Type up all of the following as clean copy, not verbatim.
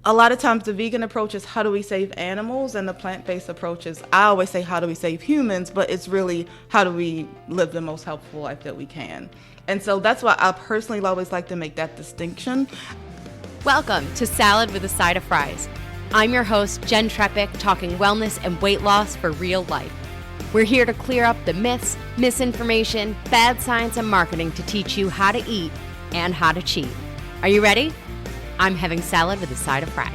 a lot of times the vegan approach is how do we save animals, and the plant-based approach is, I always say, how do we save humans, but it's really how do we live the most healthful life that we can. And so that's why I personally always like to make that distinction. Welcome to Salad with a Side of Fries. I'm your host, Jen Trepic, talking wellness and weight loss for real life. We're here to clear up the myths, misinformation, bad science, and marketing to teach you how to eat and how to cheat. Are you ready? I'm having salad with a side of fries.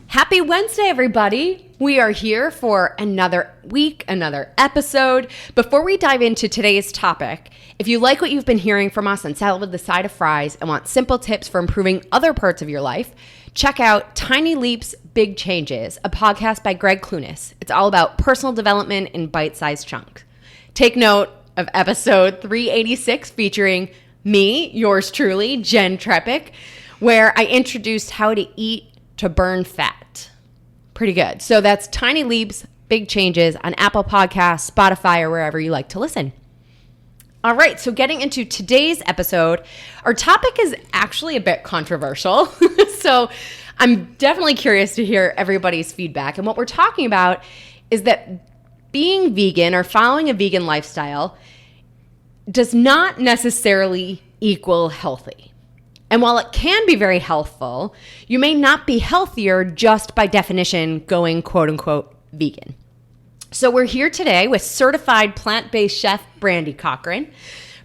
Happy Wednesday, everybody. We are here for another week, another episode. Before we dive into today's topic, if you like what you've been hearing from us on Salad with a Side of Fries and want simple tips for improving other parts of your life, check out Tiny Leaps, Big Changes, a podcast by Greg Clunis. It's all about personal development in bite-sized chunks. Take note of episode 386 featuring me, yours truly, Jen Trepic, where I introduced how to eat to burn fat. Pretty good. So that's Tiny Leaps, Big Changes on Apple Podcasts, Spotify, or wherever you like to listen. All right, so getting into today's episode, our topic is actually a bit controversial. So I'm definitely curious to hear everybody's feedback. And what we're talking about is that being vegan or following a vegan lifestyle does not necessarily equal healthy. And while it can be very healthful, you may not be healthier just by definition going quote unquote vegan. So we're here today with certified plant-based chef Brandy Cochrane.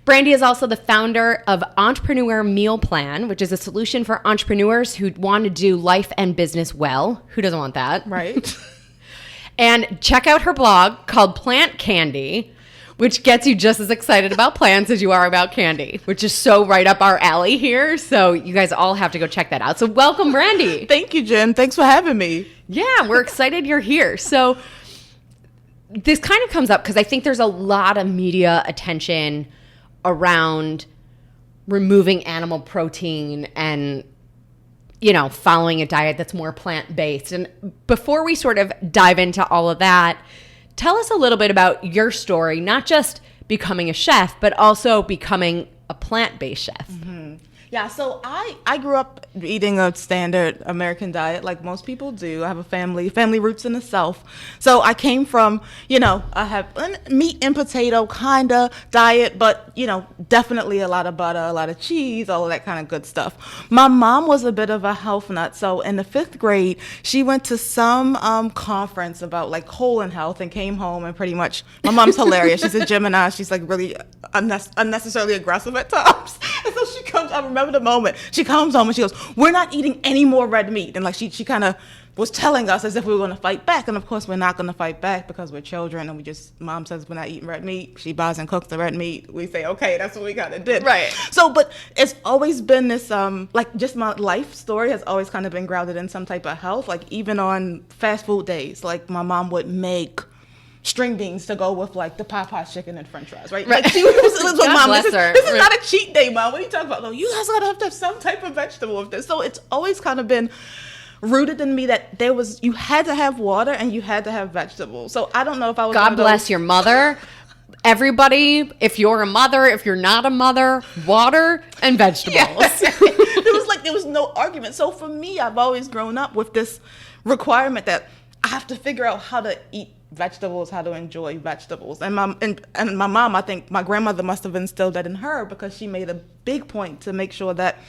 Brandy is also the founder of Entrepreneur Meal Plan, which is a solution for entrepreneurs who want to do life and business well. Who doesn't want that? Right. And check out her blog called Plant Candy, which gets you just as excited about plants as you are about candy, which is so right up our alley here. So you guys all have to go check that out. So welcome, Brandy. Thank you, Jen. Thanks for having me. Yeah, we're excited you're here. So this kind of comes up because I think there's a lot of media attention around removing animal protein and, you know, following a diet that's more plant-based. And before we sort of dive into all of that, tell us a little bit about your story, not just becoming a chef, but also becoming a plant-based chef. Mm-hmm. Yeah, so I grew up eating a standard American diet like most people do. I have a family roots in the South. So I came from, I have meat and potato kind of diet, but, definitely a lot of butter, a lot of cheese, all of that kind of good stuff. My mom was a bit of a health nut. So in the 5th grade, she went to some conference about like colon health and came home and pretty much, my mom's hilarious. She's a Gemini. She's like really unnecessarily aggressive at times. And so she comes, I remember the moment she comes home and she goes, "We're not eating any more red meat." And like she kind of was telling us as if we were going to fight back, and of course we're not going to fight back because we're children, and mom says we're not eating red meat. She buys and cooks the red meat. We say, okay, that's what we kind of did. Right. So, but it's always been this like just my life story has always kind of been grounded in some type of health. Like even on fast food days, like my mom would make string beans to go with like the Popeyes chicken and French fries, right? Like she was like, "Mom, this is not a cheat day, Mom. What are you talking about? No, you guys gotta have to have some type of vegetable with this." So it's always kind of been rooted in me that you had to have water and you had to have vegetables. So I don't know if I was. God bless your mother. Everybody, if you're a mother, if you're not a mother, water and vegetables. Yeah. There was no argument. So for me, I've always grown up with this requirement that I have to figure out how to eat vegetables, how to enjoy vegetables. And my mom, I think my grandmother must have instilled that in her because she made a big point to make sure that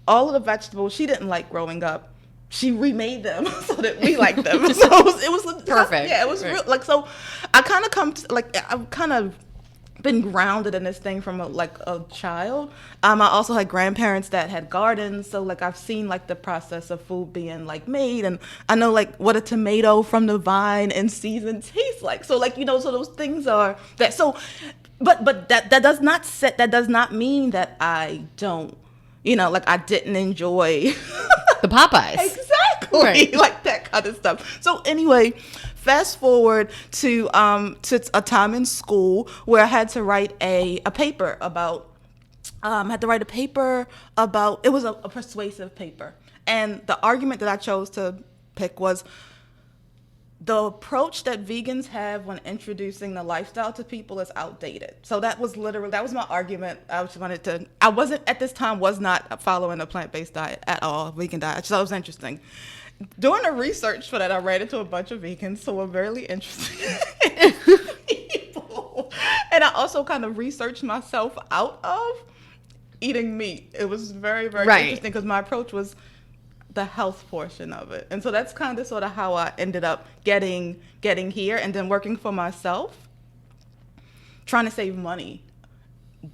all of the vegetables she didn't like growing up, she remade them so that we liked them. So it was perfect. Yeah, it was real. Like, so I kind of I've kind of been grounded in this thing from a child. I also had grandparents that had gardens, so like I've seen like the process of food being like made, and I know like what a tomato from the vine in season tastes like. So like so those things are that. So, but that does not mean that I don't like I didn't enjoy the Popeyes. Exactly. Right. Like that kind of stuff. So anyway, fast forward to a time in school where I had to write a paper about it was a persuasive paper. And the argument that I chose to pick was the approach that vegans have when introducing the lifestyle to people is outdated. So that was my argument. I wasn't at this time, was not following a plant-based diet at all, vegan diet. So it was interesting. Doing the research for that, I ran into a bunch of vegans, so we're very interesting people. And I also kind of researched myself out of eating meat. It was very, very interesting because my approach was the health portion of it. And so that's kind of sort of how I ended up getting here, and then working for myself, trying to save money.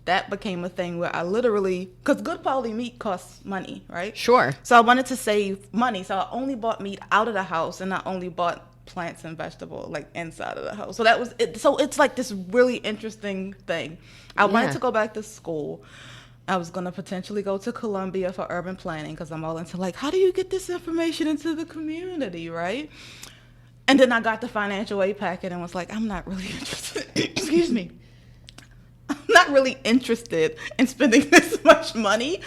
That became a thing where I literally, because good quality meat costs money, right? Sure. So I wanted to save money. So I only bought meat out of the house, and I only bought plants and vegetables like inside of the house. So that was it. So it's like this really interesting thing. I wanted to go back to school. I was going to potentially go to Columbia for urban planning because I'm all into like, how do you get this information into the community, right? And then I got the financial aid packet and was like, I'm not really interested. Excuse me. I'm not really interested in spending this much money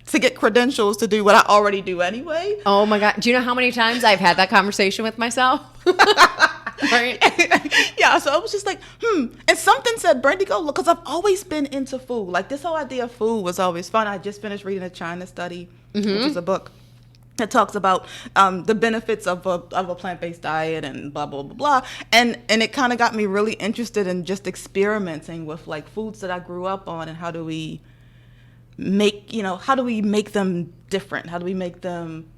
to get credentials to do what I already do anyway. Oh my God. Do you know how many times I've had that conversation with myself? Right? Yeah, so I was just like, And something said, Brandy, go look, because I've always been into food. Like, this whole idea of food was always fun. I just finished reading a China Study, which is a book that talks about the benefits of a plant-based diet and blah, blah, blah, blah. And it kind of got me really interested in just experimenting with, like, foods that I grew up on and how do we make them different? How do we make them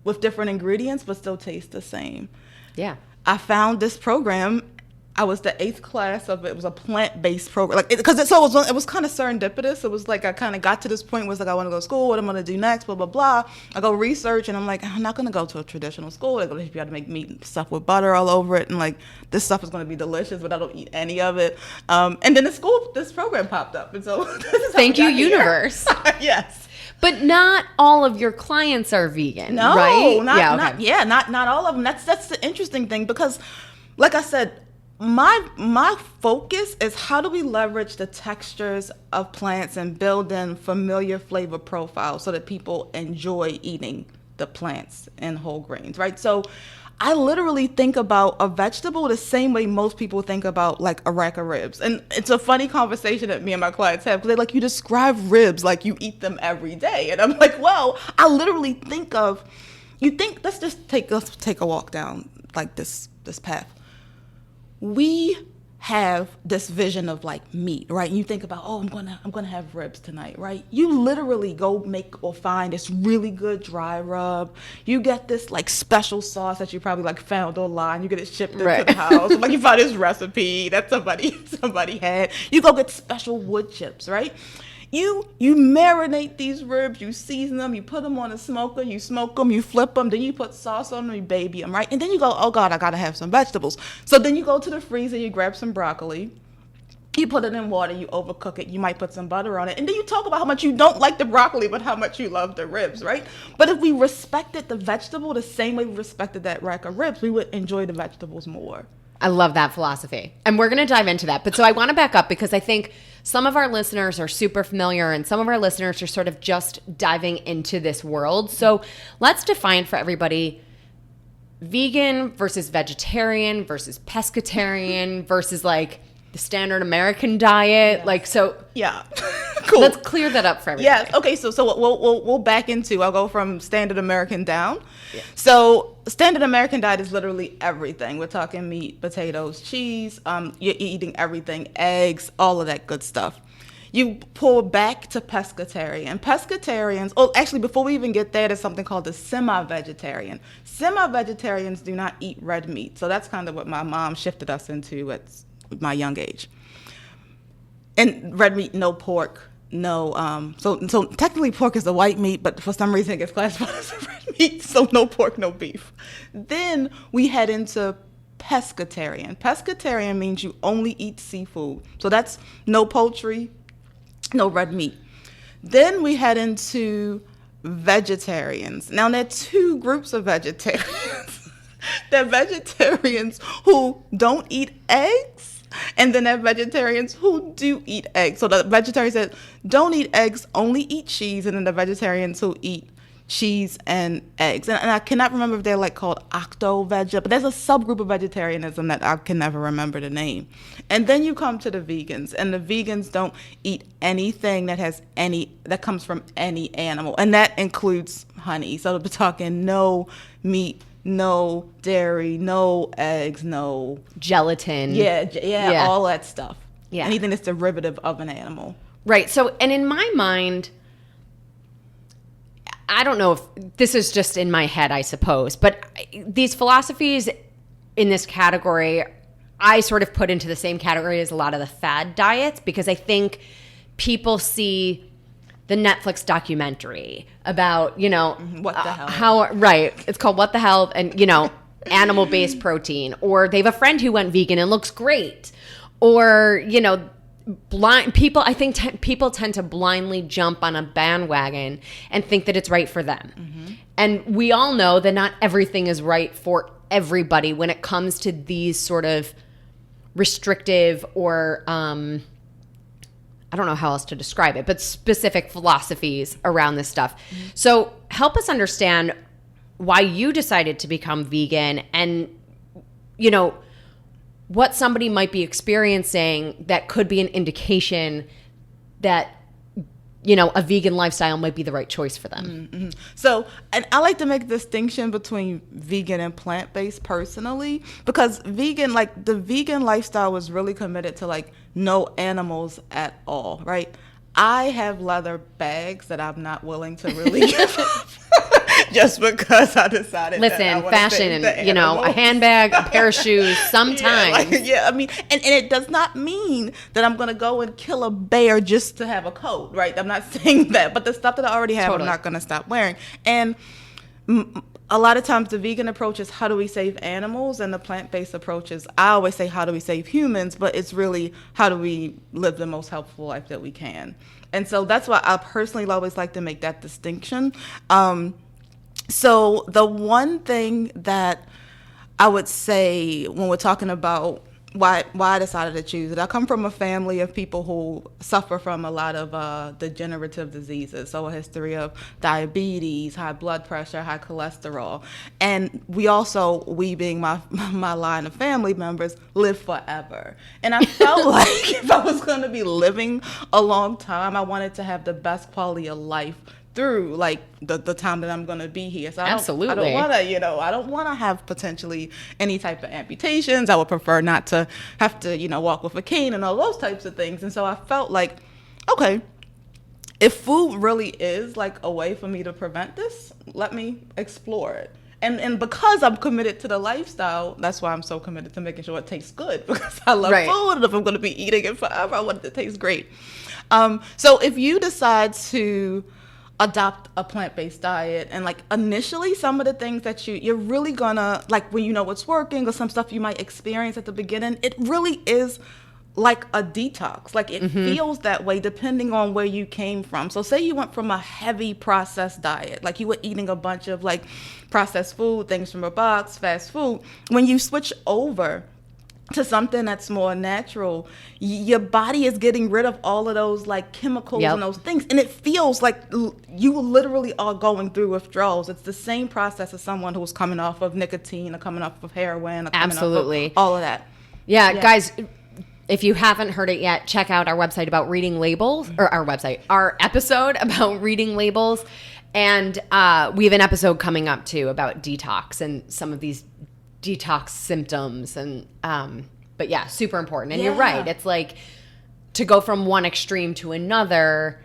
with different ingredients but still taste the same? Yeah. I found this program. I was the 8th class of it. It was a plant-based program. Like, it was kind of serendipitous. It was like I kind of got to this point where it's like, I want to go to school. What I'm going to do next, blah, blah, blah. I go research, and I'm like, I'm not going to go to a traditional school. They're going to teach you how to make meat and stuff with butter all over it. And, like, this stuff is going to be delicious, but I don't eat any of it. And then this program popped up. And so this is Thank you, universe. Yes. But not all of your clients are vegan, no, right? Not all of them. That's the interesting thing, because, like I said, my focus is how do we leverage the textures of plants and build in familiar flavor profiles so that people enjoy eating the plants and whole grains, right? So I literally think about a vegetable the same way most people think about like a rack of ribs. And it's a funny conversation that me and my clients have, because they're like, you describe ribs like you eat them every day. And I'm like, well, I literally think of, let's take a walk down like this path. We have this vision of like meat, right? And you think about, I'm gonna have ribs tonight, right? You literally go make or find this really good dry rub. You get this like special sauce that you probably like found online. You get it shipped into the house. Like you find this recipe that somebody had. You go get special wood chips, right? You marinate these ribs, you season them, you put them on a smoker, you smoke them, you flip them, then you put sauce on them, you baby them, right? And then you go, oh God, I gotta have some vegetables. So then you go to the freezer, you grab some broccoli, you put it in water, you overcook it, you might put some butter on it, and then you talk about how much you don't like the broccoli, but how much you love the ribs, right? But if we respected the vegetable the same way we respected that rack of ribs, we would enjoy the vegetables more. I love that philosophy. And we're going to dive into that. But so I want to back up, because I think some of our listeners are super familiar and some of our listeners are sort of just diving into this world. So let's define for everybody vegan versus vegetarian versus pescatarian versus like the standard American diet. Yes. Like, so yeah. Cool. Let's clear that up for everybody. Yes. Okay. So we'll back into. I'll go from standard American down. Yeah. So standard American diet is literally everything. We're talking meat, potatoes, cheese. You're eating everything, eggs, all of that good stuff. You pull back to pescatarian. Pescatarians. Oh, actually, before we even get there, there's something called the semi-vegetarian. Semi-vegetarians do not eat red meat. So that's kind of what my mom shifted us into at my young age. And red meat, no pork. No, so technically pork is the white meat, but for some reason it gets classified as a red meat, so no pork, no beef. Then we head into pescatarian. Pescatarian means you only eat seafood. So that's no poultry, no red meat. Then we head into vegetarians. Now there are two groups of vegetarians. There are vegetarians who don't eat eggs, and then there are vegetarians who do eat eggs. So the vegetarians that don't eat eggs only eat cheese, and then the vegetarians who eat cheese, and eggs. And I cannot remember if they're like called octo-veg, but there's a subgroup of vegetarianism that I can never remember the name. And then you come to the vegans, and the vegans don't eat anything that comes from any animal, and that includes honey. So we're talking no meat, no dairy, no eggs, no gelatin. Yeah, all that stuff. Yeah. Anything that's derivative of an animal. Right. So, and in my mind, I don't know if this is just in my head, I suppose, but these philosophies in this category, I sort of put into the same category as a lot of the fad diets, because I think people see the Netflix documentary about, what the hell? Right. It's called What the Hell, and, animal-based protein, or they have a friend who went vegan and looks great, or, blind people. I think people tend to blindly jump on a bandwagon and think that it's right for them. Mm-hmm. And we all know that not everything is right for everybody when it comes to these sort of restrictive or I don't know how else to describe it, but specific philosophies around this stuff. Mm-hmm. So help us understand why you decided to become vegan, and what somebody might be experiencing that could be an indication that, a vegan lifestyle might be the right choice for them. Mm-hmm. So, and I like to make a distinction between vegan and plant-based personally, because the vegan lifestyle was really committed to no animals at all, right? I have leather bags that I'm not willing to really give up. Just because I decided. Listen, fashion, a handbag, a pair of shoes, sometimes. And it does not mean that I'm going to go and kill a bear just to have a coat, right? I'm not saying that. But the stuff that I already have, totally. I'm not going to stop wearing. And a lot of times the vegan approach is how do we save animals, and the plant-based approach is, I always say, how do we save humans? But it's really how do we live the most helpful life that we can. And so that's why I personally always like to make that distinction. So the one thing that I would say when we're talking about why I decided to choose it, I come from a family of people who suffer from a lot of degenerative diseases. So a history of diabetes, high blood pressure, high cholesterol. And we being my line of family members, live forever. And I felt like if I was going to be living a long time, I wanted to have the best quality of life through the time that I'm going to be here. So Absolutely. I don't want to have potentially any type of amputations. I would prefer not to have to, walk with a cane and all those types of things. And so I felt like, okay, if food really is a way for me to prevent this, let me explore it. And because I'm committed to the lifestyle, that's why I'm so committed to making sure it tastes good, because I love food, and if I'm going to be eating it forever, I want it to taste great. So if you decide to adopt a plant-based diet, and initially some of the things that you're really gonna when you know what's working, or some stuff you might experience at the beginning, it really is like a detox. It mm-hmm. feels that way depending on where you came from. So say you went from a heavy processed diet, you were eating a bunch of processed food, things from a box, fast food. When you switch over to something that's more natural, your body is getting rid of all of those chemicals and those things, and it feels like you literally are going through withdrawals. It's the same process as someone who's coming off of nicotine, or coming off of heroin, or coming Absolutely. off of all of that. Yeah, guys, if you haven't heard it yet, check out our website about reading labels, or our episode about reading labels. And we have an episode coming up too about detox and some of these detox symptoms, and but yeah, super important. And you're right, it's to go from one extreme to another,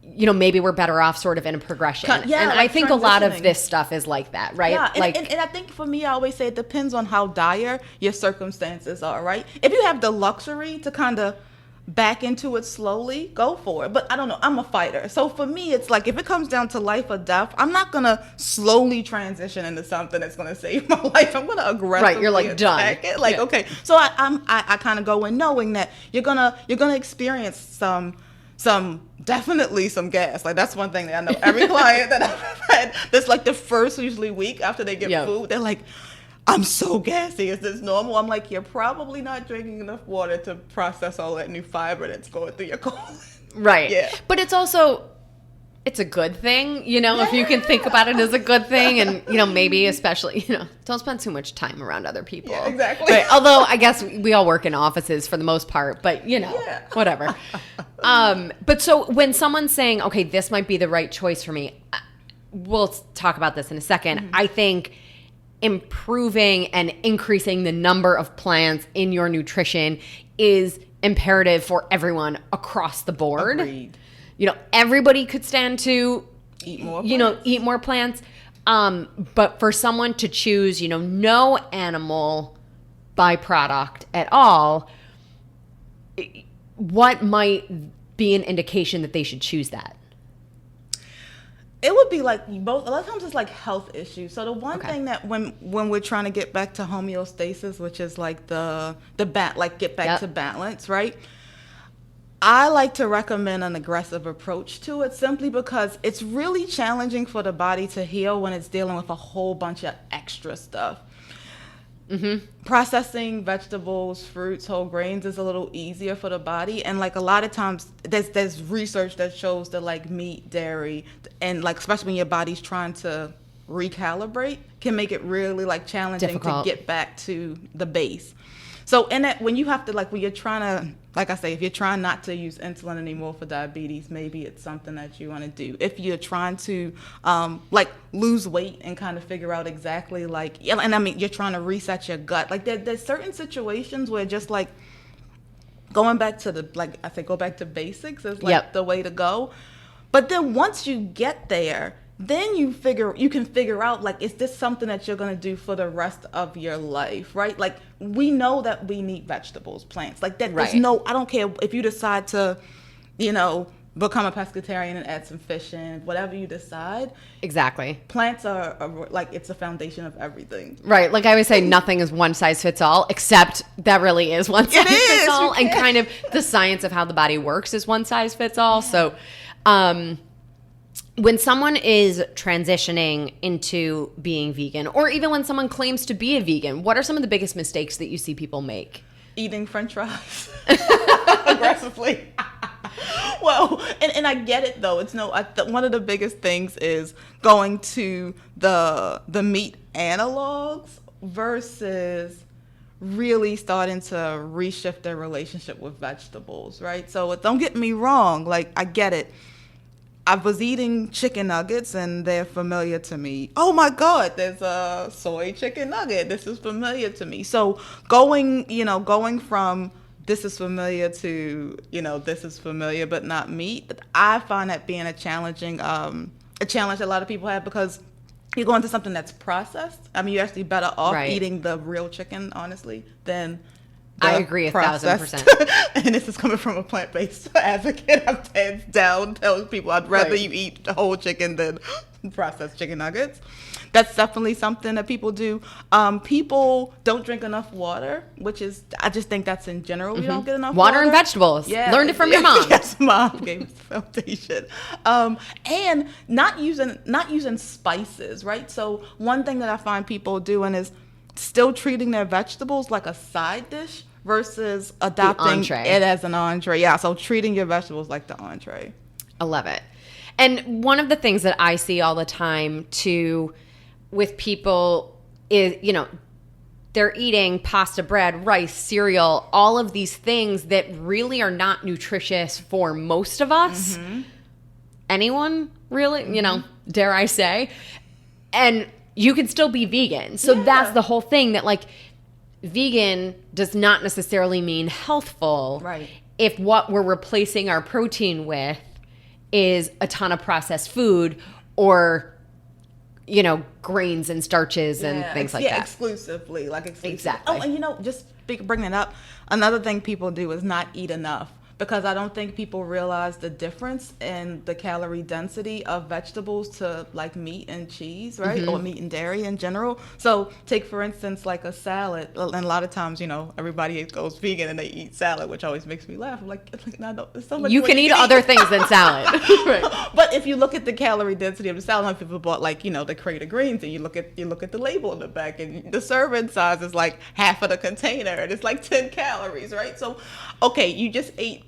maybe we're better off sort of in a progression. And I think a lot of this stuff is like that, right? Yeah, and I think for me, I always say it depends on how dire your circumstances are, right? If you have the luxury to kind of back into it slowly, go for it. But I don't know, I'm a fighter. So for me, it's if it comes down to life or death, I'm not going to slowly transition into something that's going to save my life. I'm going to aggressively attack it. Okay. So I kind of go in knowing that you're going to experience some definitely some gas. That's one thing that I know every client that I've had, that's the first usually week after they get food, they're I'm so gassy. Is this normal? I'm you're probably not drinking enough water to process all that new fiber that's going through your colon. Right. Yeah. But it's also, it's a good thing, if you can think about it as a good thing, and, maybe especially, don't spend too much time around other people. Yeah, exactly. Right? Although I guess we all work in offices for the most part, but, whatever. But so when someone's saying, okay, this might be the right choice for me, we'll talk about this in a second. Mm-hmm. I think improving and increasing the number of plants in your nutrition is imperative for everyone across the board. Agreed. Everybody could stand to eat more plants. Eat more plants. But for someone to choose, no animal byproduct at all, what might be an indication that they should choose that? It would be like both. A lot of times it's like health issues. So the one thing that when we're trying to get back to homeostasis, which is like get back to balance, right? I like to recommend an aggressive approach to it simply because it's really challenging for the body to heal when it's dealing with a whole bunch of extra stuff. Mm-hmm. Processing vegetables, fruits, whole grains is a little easier for the body, and like a lot of times there's research that shows that like meat, dairy, and like especially when your body's trying to recalibrate, can make it really like challenging to get back to the base. So in that, when you have to when you're trying to, like I say, if you're trying not to use insulin anymore for diabetes, maybe it's something that you want to do. If you're trying to lose weight and kind of figure out exactly you're trying to reset your gut. Like there's certain situations where just like going back to go back to basics is the way to go. But then once you get there, then you can figure out, is this something that you're going to do for the rest of your life, right? Like, we know that we need vegetables, plants. Like, that, there's no, I don't care if you decide to, become a pescatarian and add some fish in, whatever you decide. Exactly. Plants are it's a foundation of everything. Right. Like I always say, nothing is one size fits all, except that really is one size fits all. And kind of the science of how the body works is one size fits all. So, when someone is transitioning into being vegan, or even when someone claims to be a vegan, what are some of the biggest mistakes that you see people make? Eating French fries aggressively. Well, and I get it though. It's one of the biggest things is going to the meat analogs versus really starting to reshift their relationship with vegetables, right? So don't get me wrong. I get it. I was eating chicken nuggets and they're familiar to me. Oh my God, there's a soy chicken nugget. This is familiar to me. So going from this is familiar to, this is familiar but not meat, I find that being a challenge a lot of people have, because you go into something that's processed. I mean, you're actually better off eating the real chicken, honestly, than I agree 1,000%. And this is coming from a plant-based advocate. I'm hands down telling people I'd rather you eat the whole chicken than processed chicken nuggets. That's definitely something that people do. People don't drink enough water, I just think that's in general. We don't get enough water. And vegetables. Yeah. Learned it from your mom. Yes, mom gave us the foundation. And not using spices, right? So one thing that I find people doing is still treating their vegetables like a side dish versus adopting it as an entree. Yeah, so treating your vegetables like the entree. I love it. And one of the things that I see all the time too with people is, they're eating pasta, bread, rice, cereal, all of these things that really are not nutritious for most of us. Mm-hmm. Anyone really, dare I say. And you can still be vegan. So that's the whole thing, that vegan does not necessarily mean healthful. Right. If what we're replacing our protein with is a ton of processed food or, grains and starches and things like that. Yeah, exclusively. Exactly. Oh, and just bringing it up, another thing people do is not eat enough. Because I don't think people realize the difference in the calorie density of vegetables to meat and cheese, right? Mm-hmm. Or meat and dairy in general. So take, for instance, a salad. And a lot of times, everybody goes vegan and they eat salad, which always makes me laugh. I'm like, no, there's so much. You can eat other things than salad. Right. But if you look at the calorie density of the salad, people bought the crate of greens, and you look at the label in the back, and the serving size is half of the container, and it's 10 calories, right? So, okay, you just ate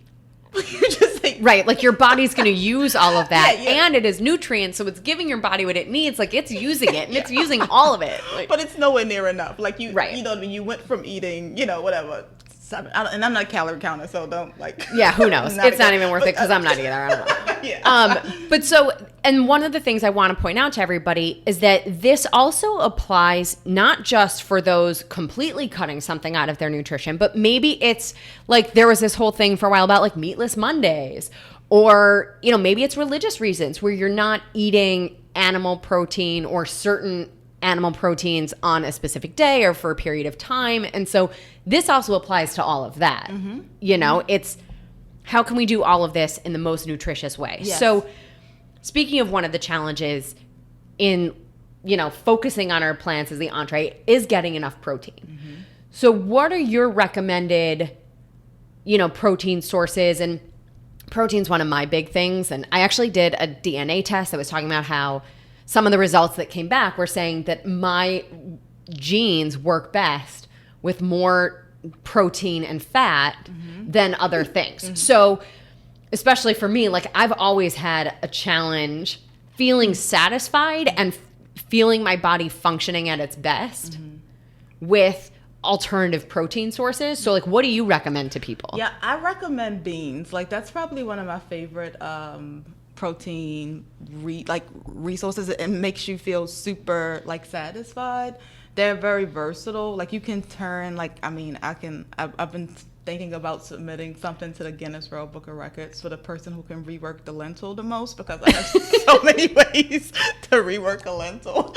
You just think, right, like your body's going to use all of that, Yeah. and it is nutrients, so it's giving your body what it needs. Like it's using it, and it's using all of it. Like, but it's nowhere near enough. Like you Right. know what I mean? You went from eating, whatever, and I'm not a calorie counter, so don't like. yeah, who knows? It's not even worth it because I'm not either. I don't know. But so, and one of the things I want to point out to everybody is that this also applies not just for those completely cutting something out of their nutrition, but maybe it's like there was this whole thing for a while about like meatless Mondays, or, maybe it's religious reasons where you're not eating animal protein or certain animal proteins on a specific day or for a period of time. And so this also applies to all of that. It's how can we do all of this in the most nutritious way? Yes. So speaking of one of the challenges in, focusing on our plants as the entree is getting enough protein. So what are your recommended, protein sources? And protein's one of my big things. And I actually did a DNA test that was talking about how some of the results that came back were saying that my genes work best with more protein and fat than other things. So especially for me, like I've always had a challenge feeling satisfied and feeling my body functioning at its best with alternative protein sources. So like, what do you recommend to people? Yeah, I recommend beans. Like that's probably one of my favorite protein resources. It makes you feel super like satisfied. They're very versatile. Like you can turn I've been thinking about submitting something to the Guinness World Book of Records for the person who can rework the lentil the most, because I have so many ways to rework a lentil.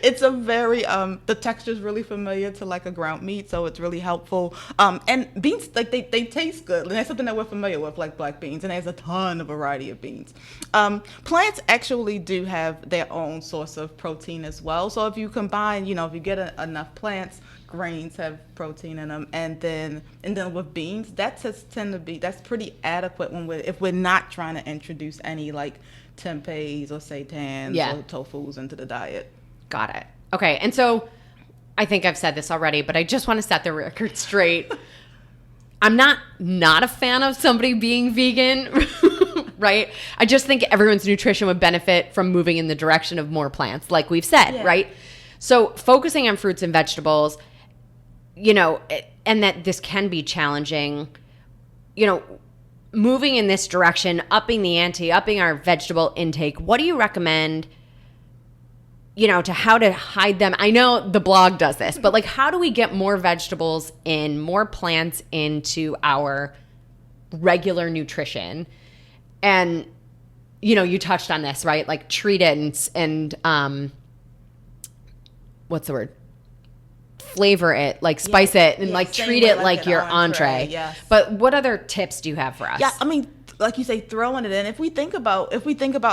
It's a very the texture is really familiar to like a ground meat, so it's really helpful. And beans, like they taste good, and that's something that we're familiar with, like black beans, and there's a ton of variety of beans. Plants actually do have their own source of protein as well. So if you combine, if you get enough plants, grains have protein in them, and then with beans, that's pretty adequate if we're not trying to introduce any like tempehs or seitans or tofus into the diet. Got it. Okay. And so I think I've said this already, but I just want to set the record straight. I'm not a fan of somebody being vegan, right? I just think everyone's nutrition would benefit from moving in the direction of more plants, like we've said, right? So focusing on fruits and vegetables, and that this can be challenging, moving in this direction, upping the ante, upping our vegetable intake. What do you recommend, to how to hide them? I know the blog does this, but like, how do we get more vegetables in, more plants into our regular nutrition? And, you touched on this, right? Like treat it and what's the word? Flavor it, like spice it, and like treat it like your entree. Yes. But what other tips do you have for us? Yeah, I mean, like you say, throwing it in. If we think about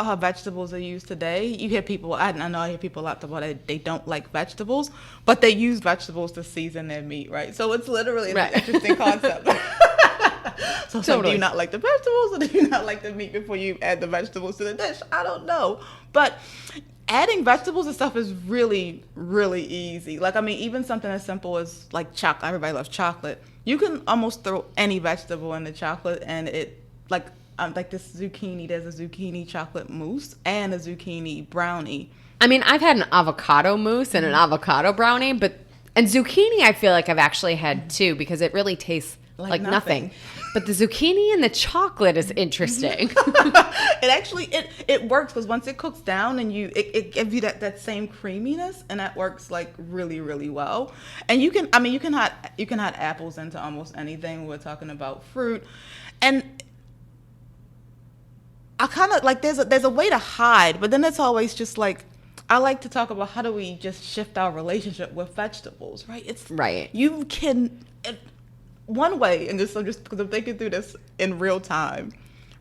how vegetables are used today, you hear people. I know I hear people a lot about it. They don't like vegetables, but they use vegetables to season their meat, right? So it's literally an interesting concept. So totally. Do you not like the vegetables, or do you not like the meat before you add the vegetables to the dish? I don't know, but adding vegetables and stuff is really, really easy. Like, I mean, even something as simple as like chocolate. Everybody loves chocolate. You can almost throw any vegetable in the chocolate, and it like this zucchini. There's a zucchini chocolate mousse and a zucchini brownie. I mean, I've had an avocado mousse and an avocado brownie, and zucchini I feel like I've actually had too, because it really tastes like nothing. But the zucchini and the chocolate is interesting. It actually it works, because once it cooks down and it gives you that same creaminess, and that works like really, really well. And you can add apples into almost anything. We're talking about fruit, and I kind of like there's a way to hide, but then it's always just like, I like to talk about how do we just shift our relationship with vegetables, right? It's right. You can. One way, and just because I'm thinking through this in real time,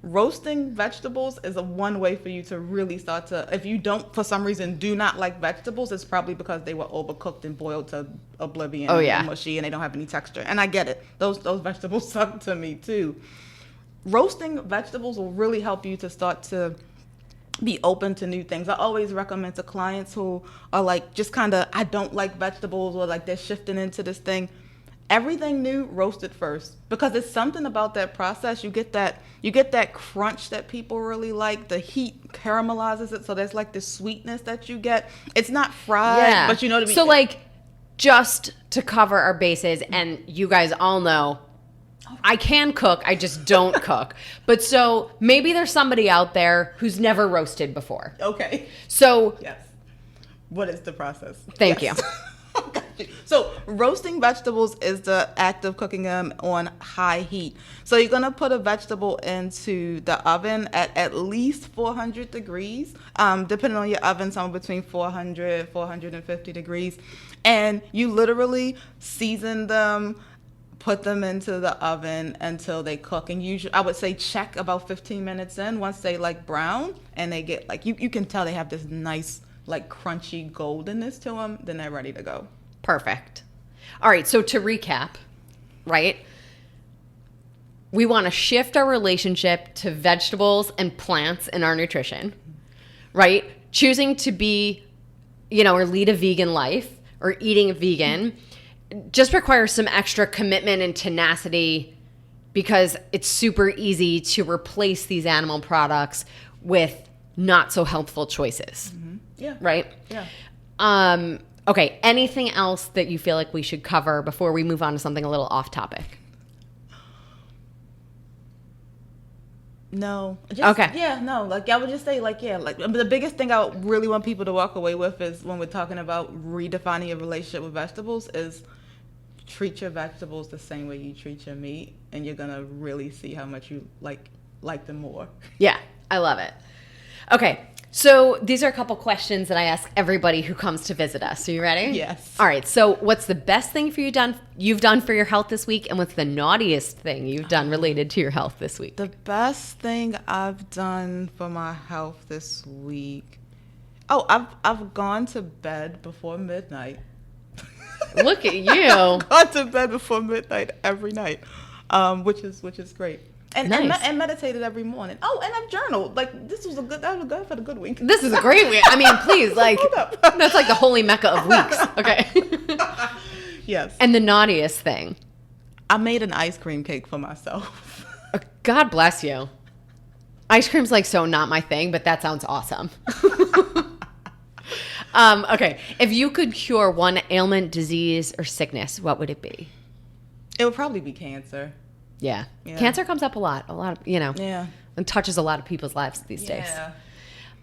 roasting vegetables is one way for you to really start to, if you don't, for some reason, do not like vegetables, it's probably because they were overcooked and boiled to oblivion and mushy, and they don't have any texture. And I get it. Those vegetables suck to me too. Roasting vegetables will really help you to start to be open to new things. I always recommend to clients who are like, just kind of, I don't like vegetables, or like they're shifting into this thing, everything new roasted first, because it's something about that process. You get that crunch that people really like. The heat caramelizes it, so there's like this sweetness that you get. It's not fried, but you know what I mean. So like, just to cover our bases, and you guys all know I can cook, I just don't cook. But so maybe there's somebody out there who's never roasted before. Okay. So yes. What is the process? Thank you. So roasting vegetables is the act of cooking them on high heat. So you're going to put a vegetable into the oven at least 400 degrees, depending on your oven, somewhere between 400, 450 degrees. And you literally season them, put them into the oven until they cook. And usually, I would say check about 15 minutes in. Once they like brown and they get like, you can tell they have this nice like crunchy goldenness to them, then they're ready to go. Perfect. All right, so to recap, right? We want to shift our relationship to vegetables and plants in our nutrition, right? Choosing to be, or lead a vegan life or eating vegan just requires some extra commitment and tenacity, because it's super easy to replace these animal products with not so helpful choices. Mm-hmm. Yeah. Right? Yeah. Okay, anything else that you feel like we should cover before we move on to something a little off topic? No. Okay. Yeah, no. Like I would just say like the biggest thing I really want people to walk away with is when we're talking about redefining your relationship with vegetables is treat your vegetables the same way you treat your meat, and you're going to really see how much you like them more. Yeah, I love it. Okay. So these are a couple questions that I ask everybody who comes to visit us. Are you ready? Yes. All right. So what's the best thing you've done for your health this week? And what's the naughtiest thing you've done related to your health this week? The best thing I've done for my health this week. Oh, I've gone to bed before midnight. Look at you. I've gone to bed before midnight every night, which is great. And, nice. and meditated every morning. Oh, and I've journaled. Like that was good for the good week. This is a great week. I mean, please, like that's like the holy mecca of weeks. Okay. Yes. And the naughtiest thing. I made an ice cream cake for myself. God bless you. Ice cream's like so not my thing, but that sounds awesome. Okay. If you could cure one ailment, disease, or sickness, what would it be? It would probably be cancer. Yeah. Yeah. Cancer comes up a lot of, Yeah. and touches a lot of people's lives these days.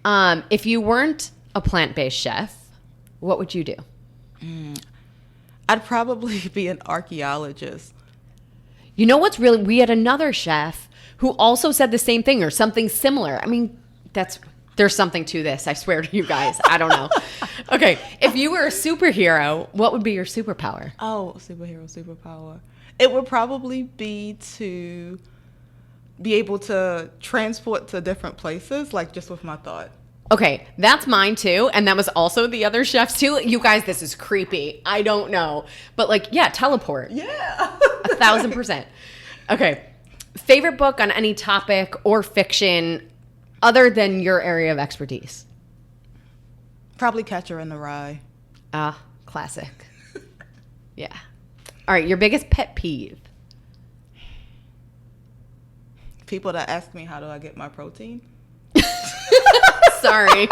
Yeah. If you weren't a plant-based chef, what would you do? I'd probably be an archaeologist. You know what's really, we had another chef who also said the same thing or something similar. I mean, there's something to this. I swear to you guys. I don't know. Okay. If you were a superhero, what would be your superpower? Oh, superpower. It would probably be to be able to transport to different places, like just with my thought. Okay, that's mine too. And that was also the other chef's too. You guys, this is creepy. I don't know. But like, yeah, teleport. Yeah. 1,000%. Okay. Favorite book on any topic or fiction other than your area of expertise? Probably Catcher in the Rye. Classic. Yeah. All right, your biggest pet peeve? People that ask me, how do I get my protein? Sorry.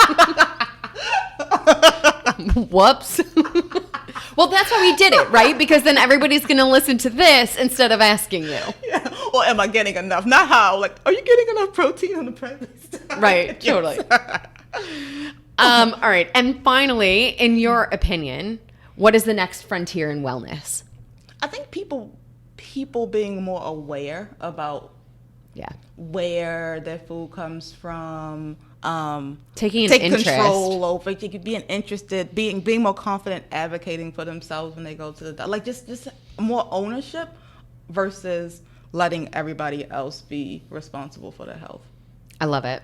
Whoops. Well, that's why we did it, right? Because then everybody's going to listen to this instead of asking you. Yeah. Or am I getting enough? Not how. Like, are you getting enough protein on the plant-based diet? Right, totally. All right, and finally, in your opinion, what is the next frontier in wellness? I think people being more aware about where their food comes from, taking control over it, being interested, being more confident, advocating for themselves when they go to the doctor. Like just more ownership versus letting everybody else be responsible for their health. I love it.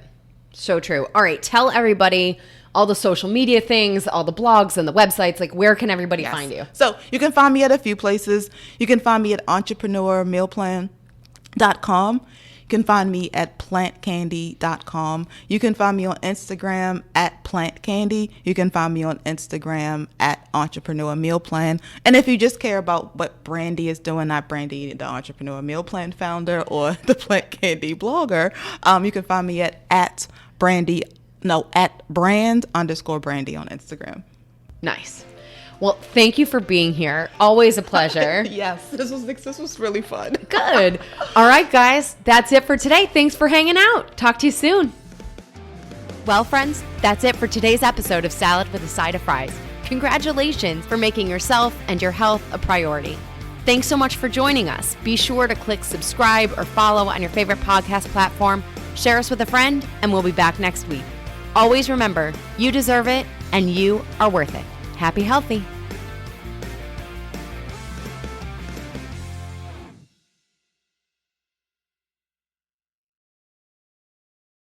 So true. All right, tell everybody all the social media things, all the blogs and the websites. Like, where can everybody find you? So you can find me at a few places. You can find me at entrepreneurmealplan.com. You can find me at plantcandy.com. You can find me on Instagram at plantcandy. You can find me on Instagram at entrepreneur meal plan. And if you just care about what Brandy is doing, not Brandy, the entrepreneur meal plan founder or the Plant Candy blogger, you can find me at brand_Brandy on Instagram. Nice. Well, thank you for being here. Always a pleasure. Yes, this was really fun. Good. All right, guys, that's it for today. Thanks for hanging out. Talk to you soon. Well, friends, that's it for today's episode of Salad with a Side of Fries. Congratulations for making yourself and your health a priority. Thanks so much for joining us. Be sure to click subscribe or follow on your favorite podcast platform. Share us with a friend, and we'll be back next week. Always remember, you deserve it, and you are worth it. Happy healthy.